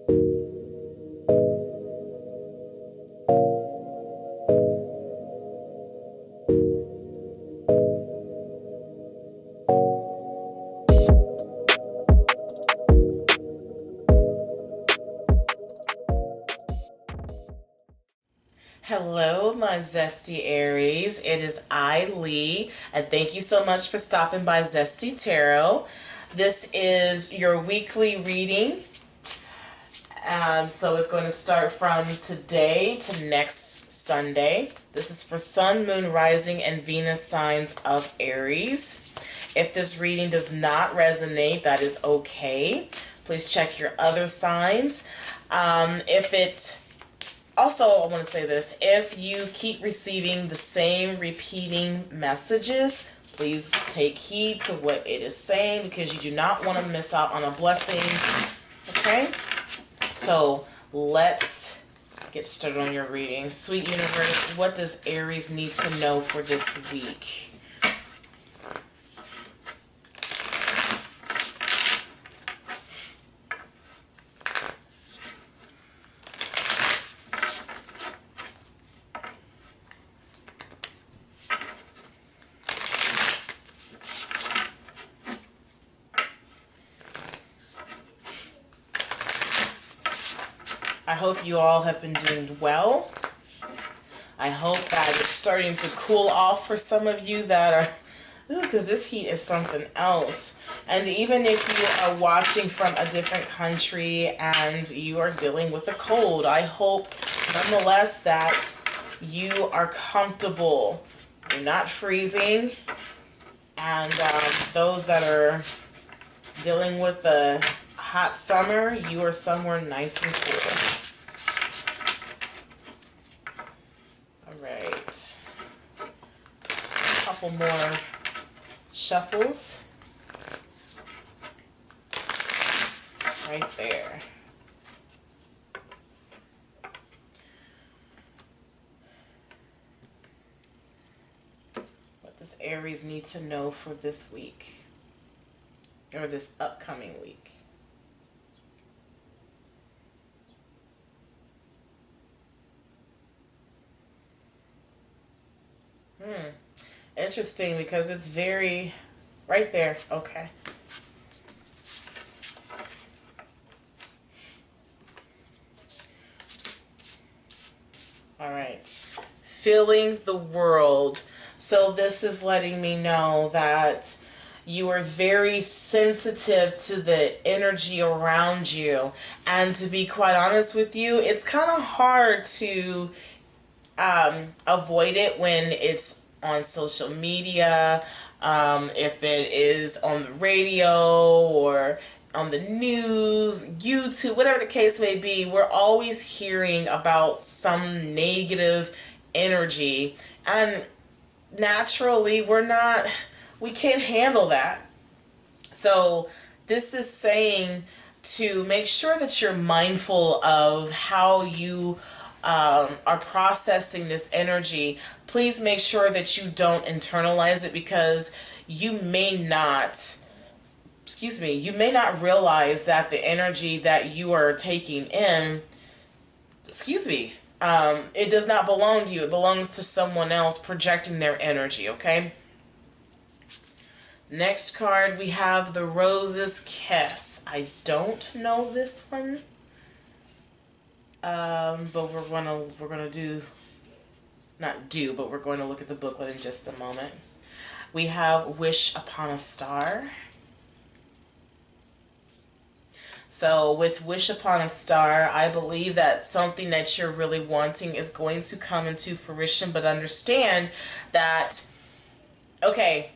Hello, my zesty Aries. It is Lee, and thank you so much for stopping by Zesty Tarot. This is your weekly reading. So it's going to start from today to next Sunday. This is for Sun, Moon, Rising, and Venus signs of Aries. If this reading does not resonate, that is okay. Please check your other signs. Also, I want to say this, if you keep receiving the same repeating messages, please take heed to what it is saying, because you do not want to miss out on a blessing. Okay? So let's get started on your reading. Sweet universe, what does Aries need to know for this week? I hope you all have been doing well. I hope that it's starting to cool off for some of you that are, because this heat is something else. And even if you are watching from a different country and you are dealing with a cold, I hope nonetheless that you are comfortable. You're not freezing. And those that are dealing with the hot summer, you are somewhere nice and cool. Alright. Just a couple more shuffles. Right there. What does Aries need to know for this week? Or this upcoming week? Interesting, because it's very right there. Okay. All right. Feeling the world. So this is letting me know that you are very sensitive to the energy around you. And to be quite honest with you, it's kind of hard to avoid it when it's on social media, if it is on the radio or on the news, YouTube, whatever the case may be. We're always hearing about some negative energy, and naturally we can't handle that. So this is saying to make sure that you're mindful of how you are processing this energy. Please make sure that you don't internalize it, because you may not realize that the energy that you are taking in, it does not belong to you. It belongs to someone else projecting their energy, okay? Next card, we have the Rose's Kiss. I don't know this one. But we're going to look at the booklet in just a moment. We have Wish Upon a Star. So with Wish Upon a Star, I believe that something that you're really wanting is going to come into fruition, but understand that, okay,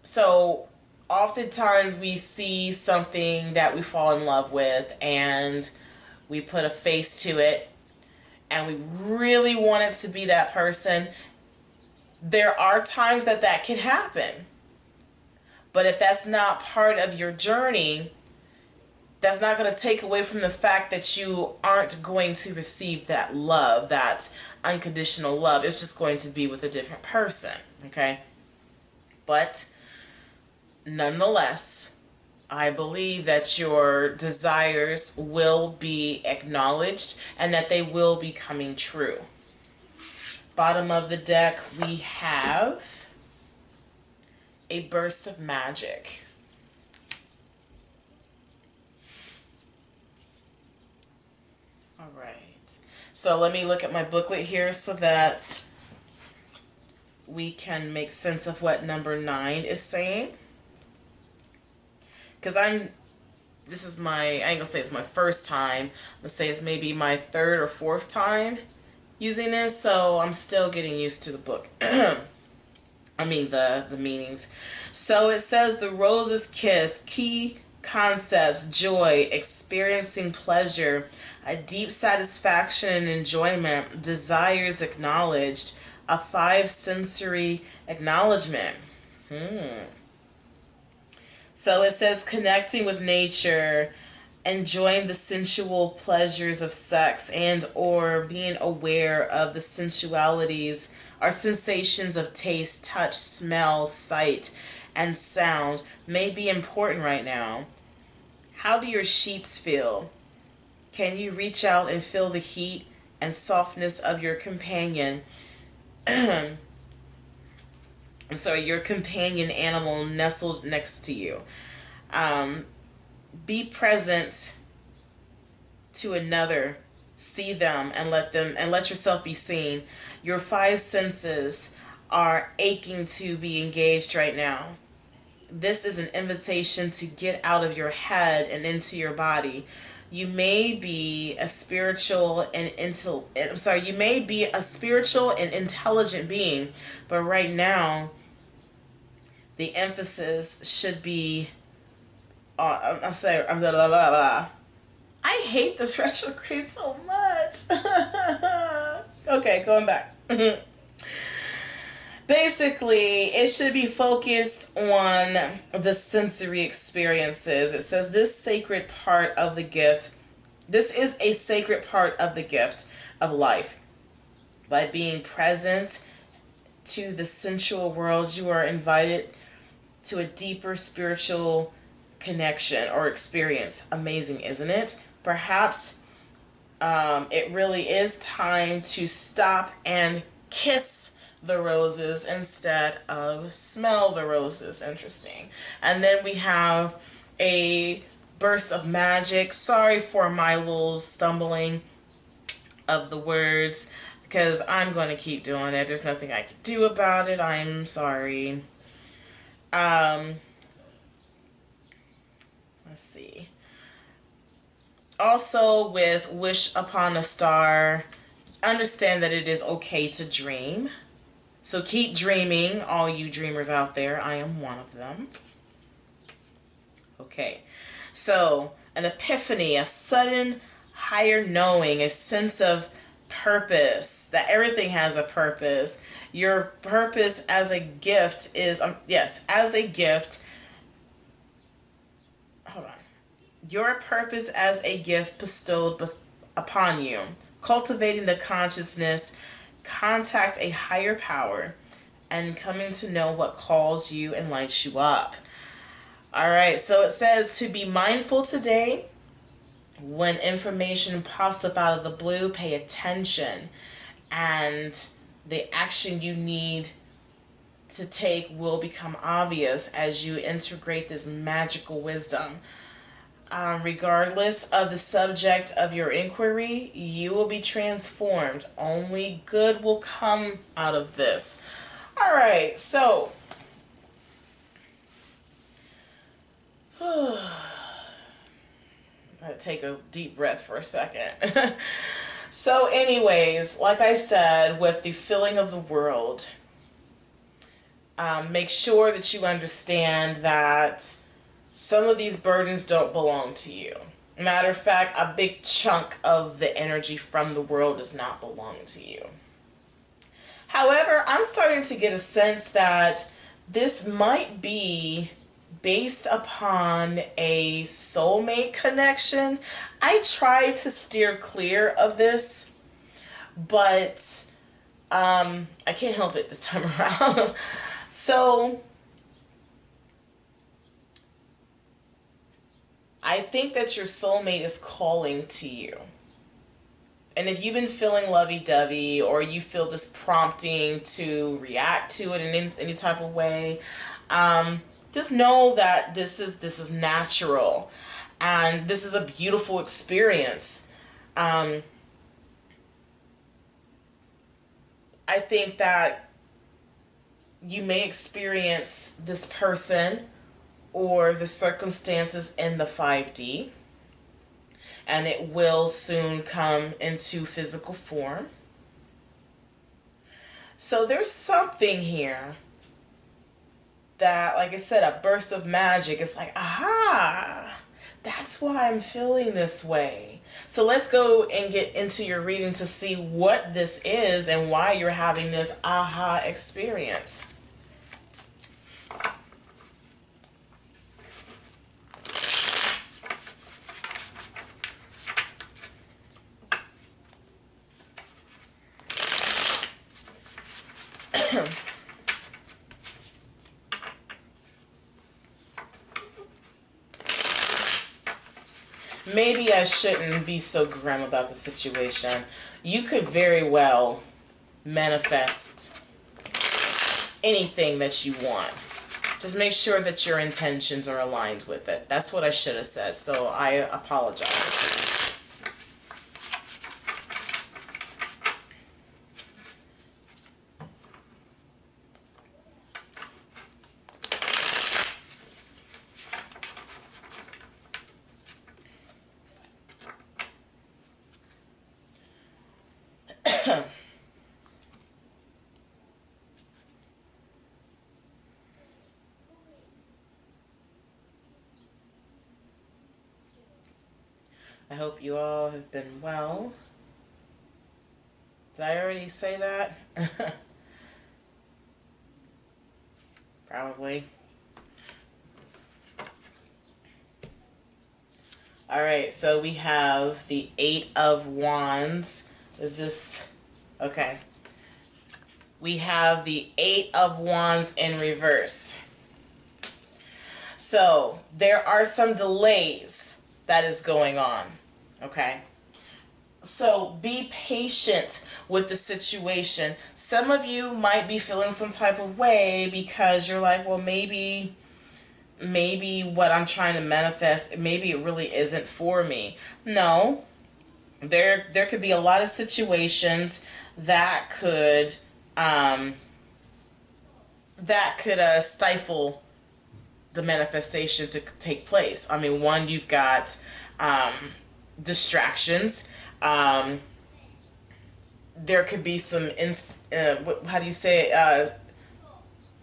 so oftentimes we see something that we fall in love with and we put a face to it and we really want it to be that person. There are times that can happen. But if that's not part of your journey, that's not going to take away from the fact that you aren't going to receive that love, that unconditional love. It's just going to be with a different person, okay? But nonetheless, I believe that your desires will be acknowledged and that they will be coming true. Bottom of the deck, we have a burst of magic. All right. So let me look at my booklet here so that we can make sense of what number 9 is saying. Because this is my, I ain't gonna say it's my first time. Let's say it's maybe my 3rd or 4th time using this, so I'm still getting used to the book. I mean the meanings. So it says the rose's kiss, key concepts, joy, experiencing pleasure, a deep satisfaction and enjoyment, desires acknowledged, a 5 sensory acknowledgement. So it says connecting with nature, enjoying the sensual pleasures of sex, and or being aware of the sensualities or sensations of taste, touch, smell, sight, and sound may be important right now. How do your sheets feel? Can you reach out and feel the heat and softness of your companion? I'm sorry, your companion animal nestled next to you. Be present to another. See them and let yourself be seen. Your 5 senses are aching to be engaged right now. This is an invitation to get out of your head and into your body. You may be a spiritual and you may be a spiritual and intelligent being, but right now the emphasis should be I'm saying I'm blah, blah, blah, blah. I hate this retrograde so much. Okay, going back. Basically, it should be focused on the sensory experiences. It says this is a sacred part of the gift of life. By being present to the sensual world, you are invited to a deeper spiritual connection or experience. Amazing, isn't it? Perhaps it really is time to stop and kiss the roses instead of smell the roses. Interesting. And then we have a burst of magic. Sorry for my little stumbling of the words, because I'm going to keep doing it. There's nothing I can do about it. I'm sorry. Let's see. Also, with Wish Upon a Star, understand that it is okay to dream. So keep dreaming, all you dreamers out there. I am one of them. Okay. So, an epiphany, a sudden higher knowing, a sense of purpose, that everything has a purpose. Your purpose as a gift is, as a gift, hold on. Your purpose as a gift bestowed upon you. Cultivating the consciousness, contact a higher power, and coming to know what calls you and lights you up. All right, so it says to be mindful today. When information pops up out of the blue, pay attention, and the action you need to take will become obvious as you integrate this magical wisdom. Regardless of the subject of your inquiry, you will be transformed. Only good will come out of this. All right, so I'm going to take a deep breath for a second. So anyways, like I said, with the filling of the world, make sure that you understand that some of these burdens don't belong to you. Matter of fact, a big chunk of the energy from the world does not belong to you. However, I'm starting to get a sense that this might be based upon a soulmate connection. I try to steer clear of this, but I can't help it this time around. So I think that your soulmate is calling to you. And if you've been feeling lovey-dovey, or you feel this prompting to react to it in any type of way, just know that this is natural, and this is a beautiful experience. I think that you may experience this person or the circumstances in the 5D, and it will soon come into physical form. So there's something here that, like I said, a burst of magic. It's like, aha, that's why I'm feeling this way. So let's go and get into your reading to see what this is and why you're having this aha experience. Maybe I shouldn't be so grim about the situation. You could very well manifest anything that you want. Just make sure that your intentions are aligned with it. That's what I should have said, so I apologize. I hope you all have been well. Did I already say that? Probably. Alright, so we have the 8 of Wands. Is this... okay. We have the 8 of Wands in reverse. So, there are some delays that is going on. Okay? So, be patient with the situation. Some of you might be feeling some type of way because you're like, well, maybe what I'm trying to manifest, maybe it really isn't for me. No. There could be a lot of situations that could stifle the manifestation to take place. I mean, one, you've got distractions. There could be some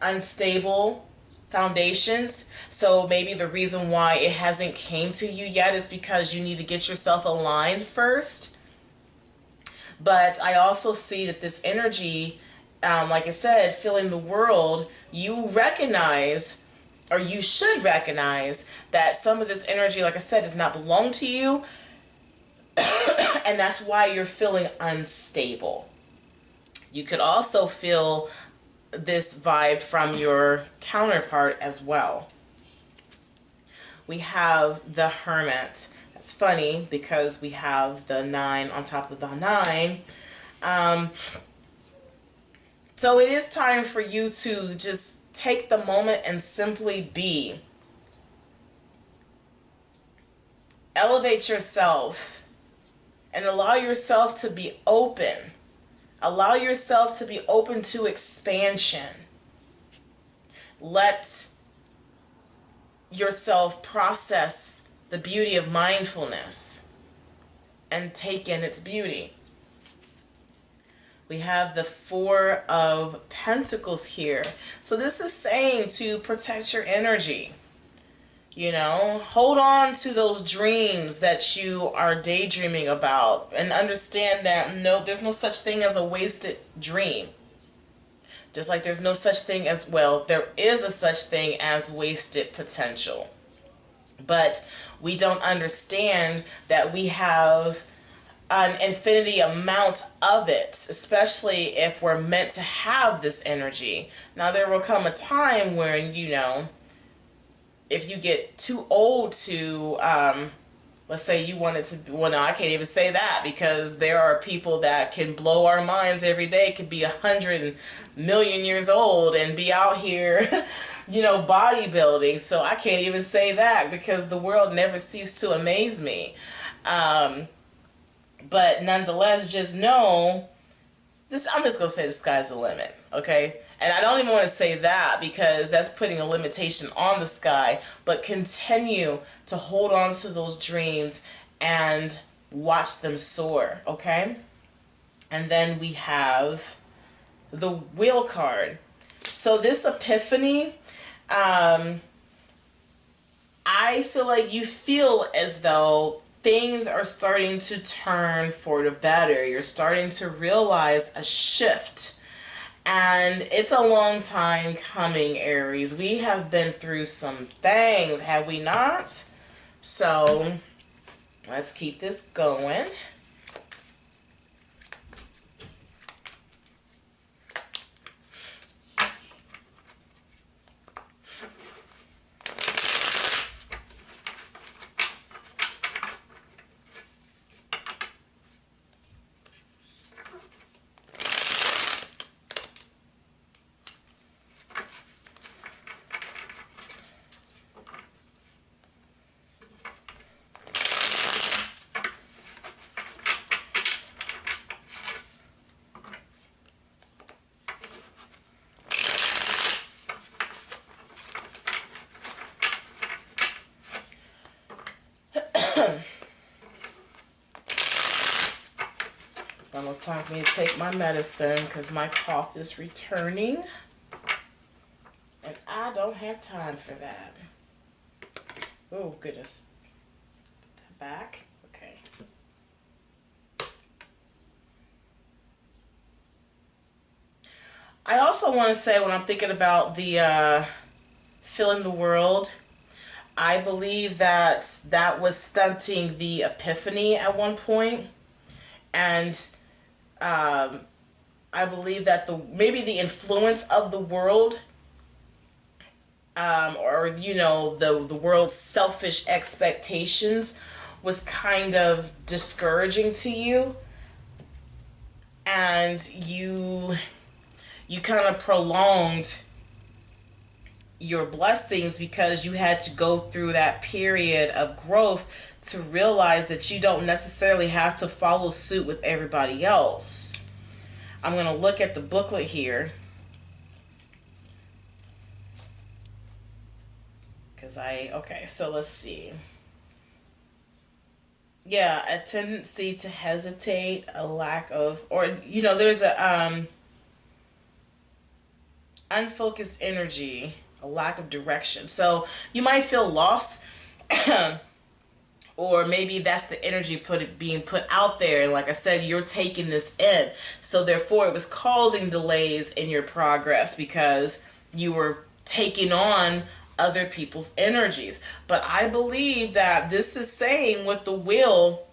unstable foundations. So maybe the reason why it hasn't came to you yet is because you need to get yourself aligned first. But I also see that this energy, like I said, filling the world, you recognize, or you should recognize, that some of this energy, like I said, does not belong to you. And that's why you're feeling unstable. You could also feel this vibe from your counterpart as well. We have the Hermit. That's funny because we have the 9 on top of the 9. So it is time for you to just take the moment and simply be. Elevate yourself and allow yourself to be open. Allow yourself to be open to expansion. Let yourself process the beauty of mindfulness and take in its beauty. We have the 4 of Pentacles here. So this is saying to protect your energy. You know, hold on to those dreams that you are daydreaming about, and understand that no, there's no such thing as a wasted dream. Just like there's no such thing as, well, there is a such thing as wasted potential. But we don't understand that we have an infinity amount of it, especially if we're meant to have this energy. Now there will come a time when, you know, if you get too old to, let's say you wanted to, well, no, I can't even say that because there are people that can blow our minds every day, could be 100 million years old and be out here, you know, bodybuilding. So I can't even say that because the world never ceased to amaze me. But nonetheless, just know this. I'm just gonna say the sky's the limit, okay? And I don't even want to say that because that's putting a limitation on the sky. But continue to hold on to those dreams and watch them soar, okay? And then we have the wheel card. So this epiphany, I feel like you feel as though things are starting to turn for the better. You're starting to realize a shift. And it's a long time coming, Aries. We have been through some things, have we not? So let's keep this going. Almost time for me to take my medicine because my cough is returning. And I don't have time for that. Oh, goodness. Put that back. Okay. I also want to say when I'm thinking about the filling the world, I believe that that was stunting the epiphany at one point. And I believe that maybe the influence of the world, or you know, the world's selfish expectations was kind of discouraging to you, and you kind of prolonged your blessings because you had to go through that period of growth to realize that you don't necessarily have to follow suit with everybody else. I'm going to look at the booklet here because okay, so let's see. Yeah, a tendency to hesitate, a lack of, or you know, there's a unfocused energy, a lack of direction. So you might feel lost. Or maybe that's the energy being put out there. And like I said, you're taking this in. So therefore, it was causing delays in your progress because you were taking on other people's energies. But I believe that this is saying with the wheel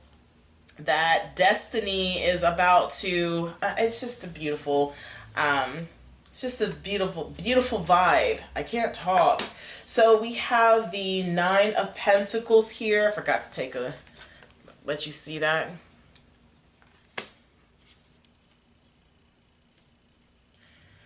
that destiny is about to, it's just a beautiful, it's just a beautiful, beautiful vibe. I can't talk. So we have the Nine of Pentacles here. I forgot to let you see that.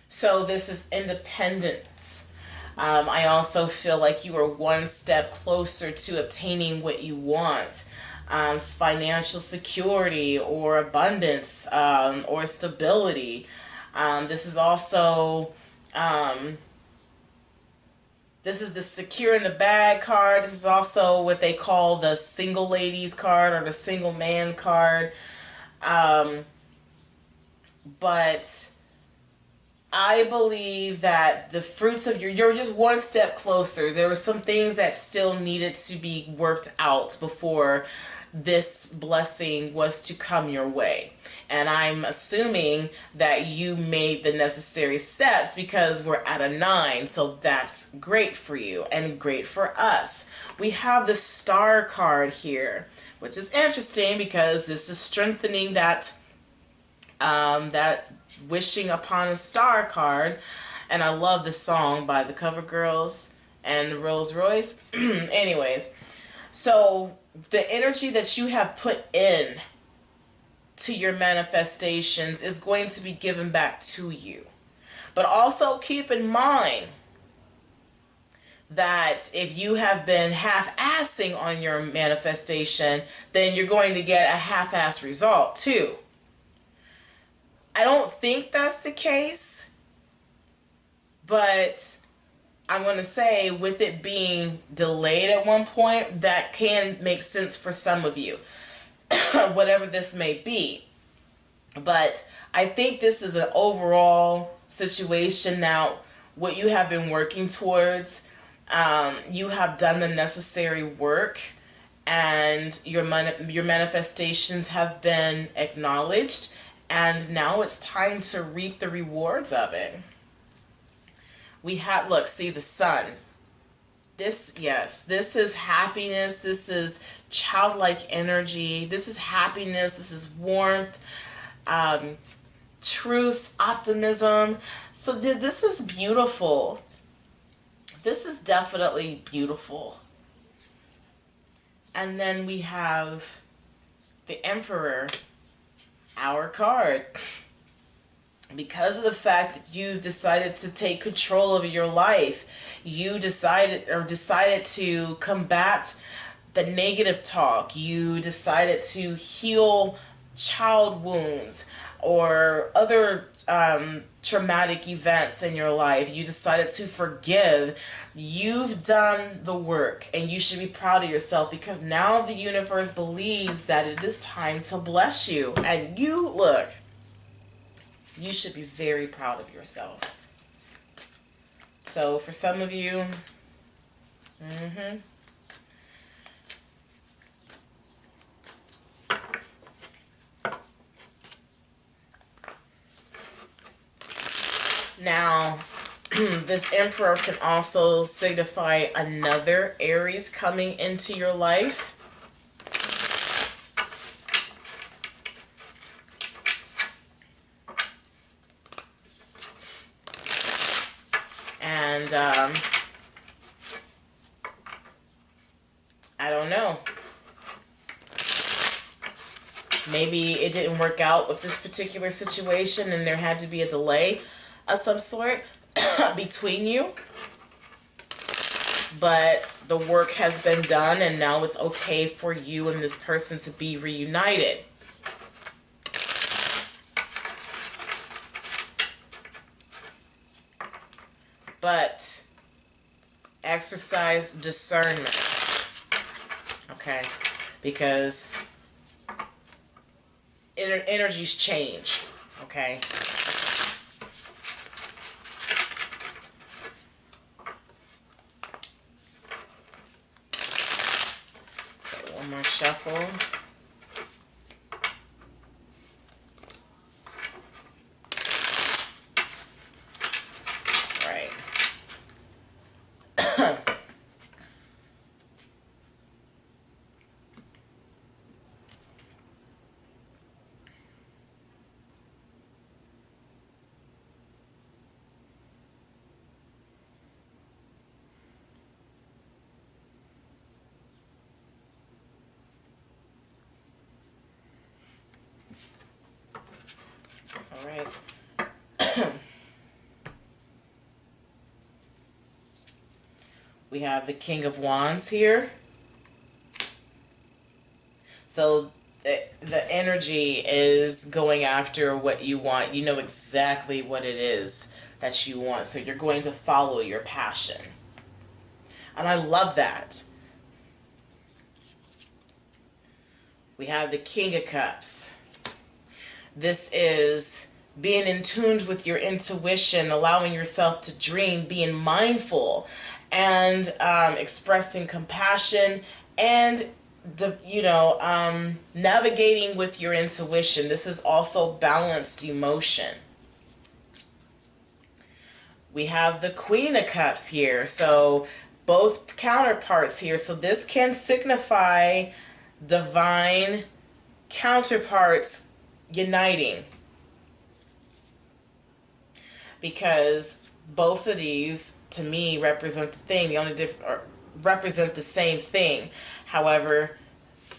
So this is independence. I also feel like you are one step closer to obtaining what you want. Financial security or abundance, or stability. This is also... this is the secure in the bag card. This is also what they call the single ladies card or the single man card. But I believe that the fruits of you're just one step closer. There were some things that still needed to be worked out before this blessing was to come your way. And I'm assuming that you made the necessary steps because we're at a 9. So that's great for you and great for us. We have the Star card here, which is interesting because this is strengthening that that wishing upon a star card. And I love the song by the Cover Girls. and Rolls Royce. Anyways, so the energy that you have put in to your manifestations is going to be given back to you. But also keep in mind that if you have been half-assing on your manifestation, then you're going to get a half-ass result too. I don't think that's the case, but I'm going to say with it being delayed at one point, that can make sense for some of you, whatever this may be. But I think this is an overall situation now, what you have been working towards. You have done the necessary work, and your manifestations have been acknowledged, and now it's time to reap the rewards of it. We have, look, see the sun. This, yes, this is happiness. This is childlike energy. This is happiness. This is warmth, truth, optimism. So this is beautiful. This is definitely beautiful. And then we have the Emperor, our card. Because of the fact that you've decided to take control of your life, you decided to combat the negative talk. You decided to heal child wounds or other traumatic events in your life. You decided to forgive. You've done the work, and you should be proud of yourself, because now the universe believes that it is time to bless you. And you, look, you should be very proud of yourself. So for some of you, now, this Emperor can also signify another Aries coming into your life. And I don't know. Maybe it didn't work out with this particular situation, and there had to be a delay of some sort between you. But the work has been done, and now it's okay for you and this person to be reunited. But exercise discernment, okay? Because energies change, okay? Okay, one more shuffle. All right. We have the King of Wands here. So the energy is going after what you want. You know exactly what it is that you want. So you're going to follow your passion. And I love that. We have the King of Cups. This is being in tune with your intuition, allowing yourself to dream, being mindful, and expressing compassion, and navigating with your intuition. This is also balanced emotion. We have the Queen of Cups here, so both counterparts here. So this can signify divine counterparts uniting, because both of these to me represent the thing. The only or represent the same thing. However,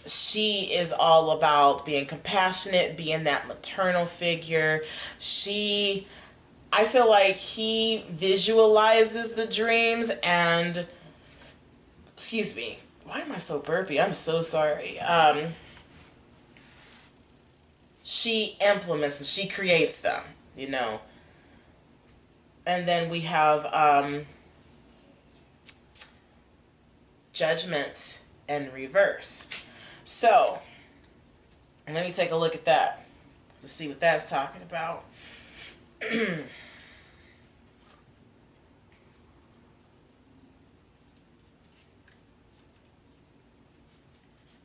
she is all about being compassionate, being that maternal figure. I feel like he visualizes the dreams and, excuse me, why am I so burpy? I'm so sorry. She implements them, she creates them, you know. And then we have judgment and reverse. So, let me take a look at that to see what that's talking about.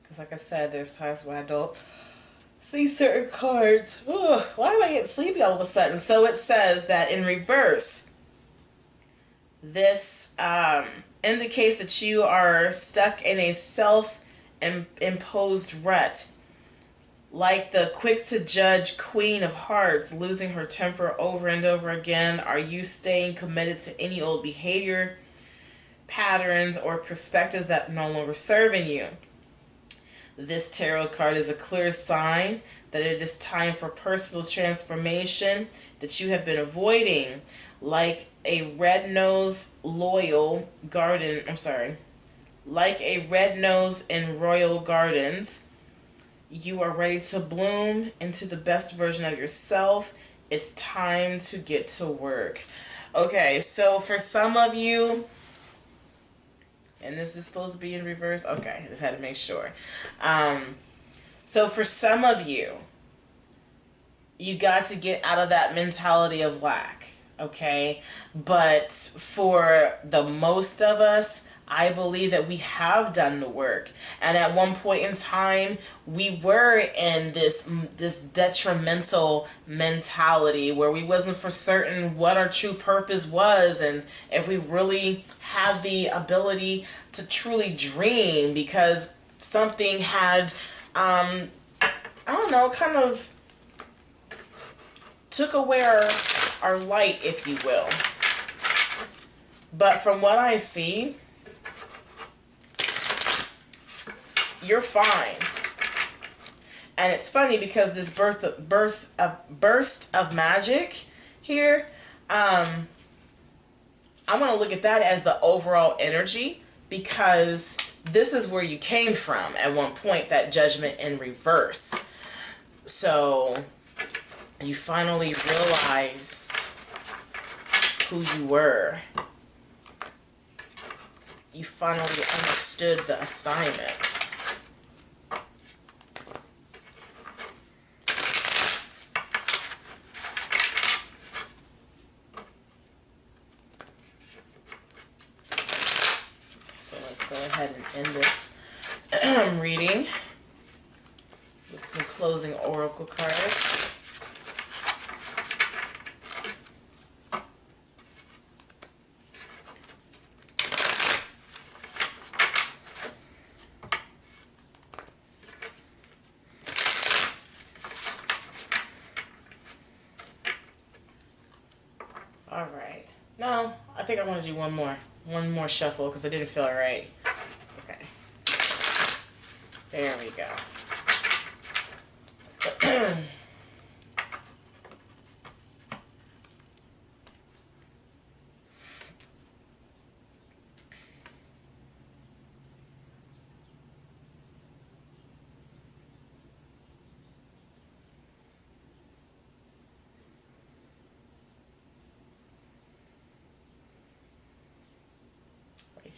Because like I said, there's times where I don't see certain cards. Ugh, why am I getting sleepy all of a sudden? So it says that in reverse, this indicates that you are stuck in a self-imposed rut. Like the quick-to-judge Queen of Hearts, losing her temper over and over again. Are you staying committed to any old behavior, patterns, or perspectives that no longer serve in you? This tarot card is a clear sign that it is time for personal transformation that you have been avoiding. Like a red-nosed loyal garden, like a red nose in royal gardens, you are ready to bloom into the best version of yourself. It's time to get to work. Okay, so for some of you, and this is supposed to be in reverse. Okay, just had to make sure. So for some of you, you got to get out of that mentality of lack. Okay, but for the most of us, I believe that we have done the work, and at one point in time we were in this detrimental mentality where we wasn't for certain what our true purpose was, and if we really had the ability to truly dream, because something had I don't know, kind of took away our light, if you will. But from what I see, you're fine. And it's funny because this burst of magic here, I want to look at that as the overall energy, because this is where you came from at one point, that judgment in reverse. So you finally realized who you were. You finally understood the assignment. So let's go ahead and end this reading with some closing oracle cards. All right. No, I think I want to do one more shuffle because I didn't feel it right. Okay. There we go.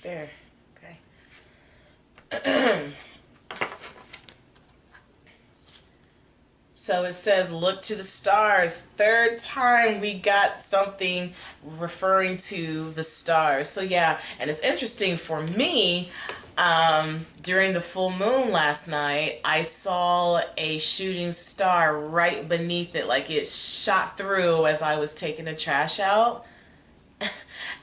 There. Okay. So it says, look to the stars. Third time we got something referring to the stars. So yeah, and it's interesting for me, during the full moon last night, I saw a shooting star right beneath it, like it shot through as I was taking the trash out.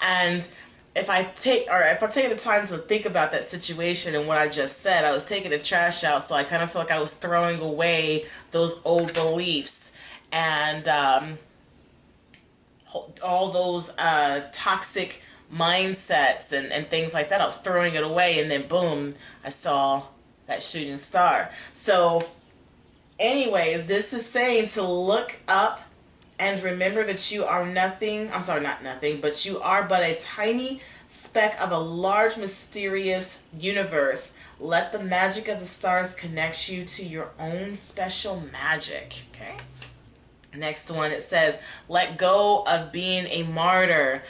And if I've taken the time to think about that situation and what I just said, I was taking the trash out, so I kind of feel like I was throwing away those old beliefs and all those toxic mindsets and things like that. I was throwing it away, and then boom, I saw that shooting star. So anyways, this is saying to look up and remember that you are nothing. I'm sorry, not nothing, but you are but a tiny speck of a large mysterious universe. Let the magic of the stars connect you to your own special magic. Okay. Next one, it says, let go of being a martyr.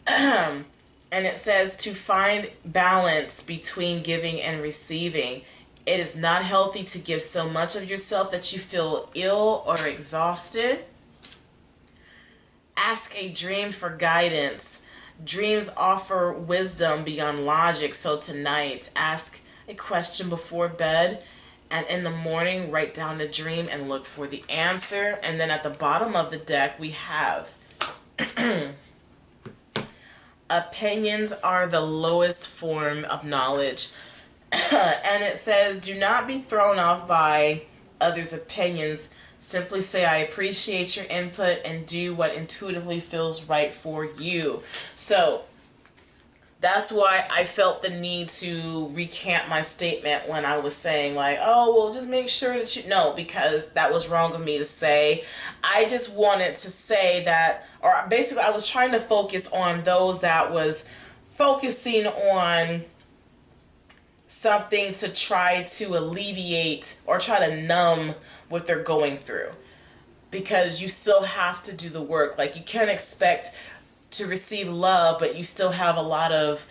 And it says to find balance between giving and receiving. It is not healthy to give so much of yourself that you feel ill or exhausted. Ask a dream for guidance. Dreams offer wisdom beyond logic. So tonight, ask a question before bed, and in the morning, write down the dream and look for the answer. And then at the bottom of the deck, we have opinions are the lowest form of knowledge. And it says, do not be thrown off by others' opinions. Simply say, I appreciate your input and do what intuitively feels right for you. So that's why I felt the need to recant my statement when I was saying like, oh, well, just make sure that you know, because that was wrong of me to say. I just wanted to say that, or basically I was trying to focus on those that was focusing on something to try to alleviate or try to numb what they're going through, because you still have to do the work. Like, you can't expect to receive love, but you still have a lot of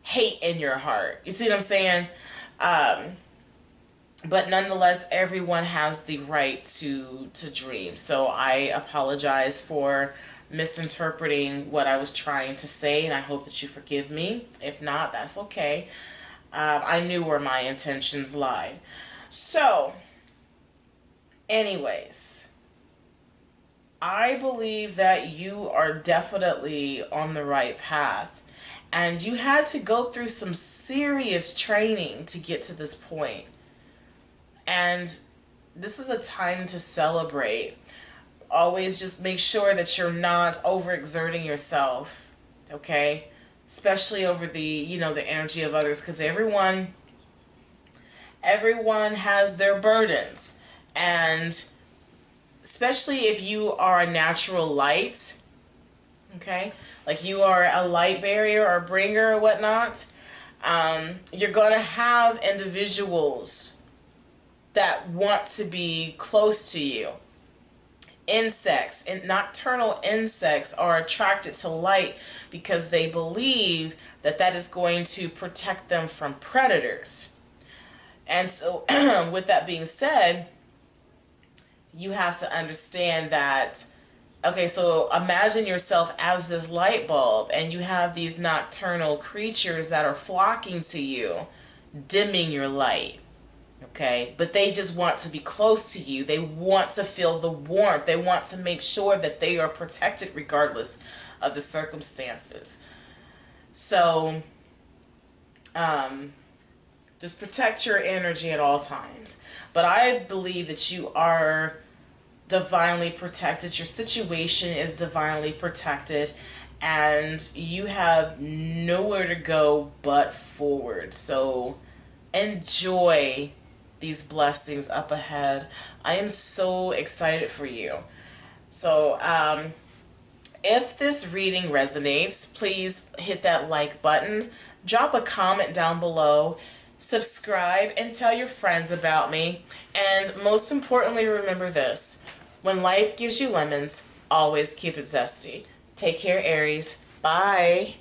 hate in your heart. You see what I'm saying? But nonetheless, everyone has the right to dream. So I apologize for misinterpreting what I was trying to say, and I hope that you forgive me. If not, that's okay. I knew where my intentions lied. So, anyways, I believe that you are definitely on the right path, and you had to go through some serious training to get to this point. And this is a time to celebrate. Always just make sure that you're not overexerting yourself, okay? Especially over the, the energy of others, because everyone has their burdens. And especially if you are a natural light, okay? Like you are a light barrier or bringer or whatnot, you're going to have individuals that want to be close to you. Insects and nocturnal insects are attracted to light because they believe that that is going to protect them from predators. And so with that being said, you have to understand that, okay, so imagine yourself as this light bulb, and you have these nocturnal creatures that are flocking to you, dimming your light. Okay, but they just want to be close to you. They want to feel the warmth. They want to make sure that they are protected regardless of the circumstances. So, just protect your energy at all times. But I believe that you are divinely protected. Your situation is divinely protected, and you have nowhere to go but forward. So, enjoy these blessings up ahead. I am so excited for you. So if this reading resonates, please hit that like button, drop a comment down below, subscribe, and tell your friends about me. And most importantly, remember this: when life gives you lemons, always keep it zesty. Take care, Aries. Bye.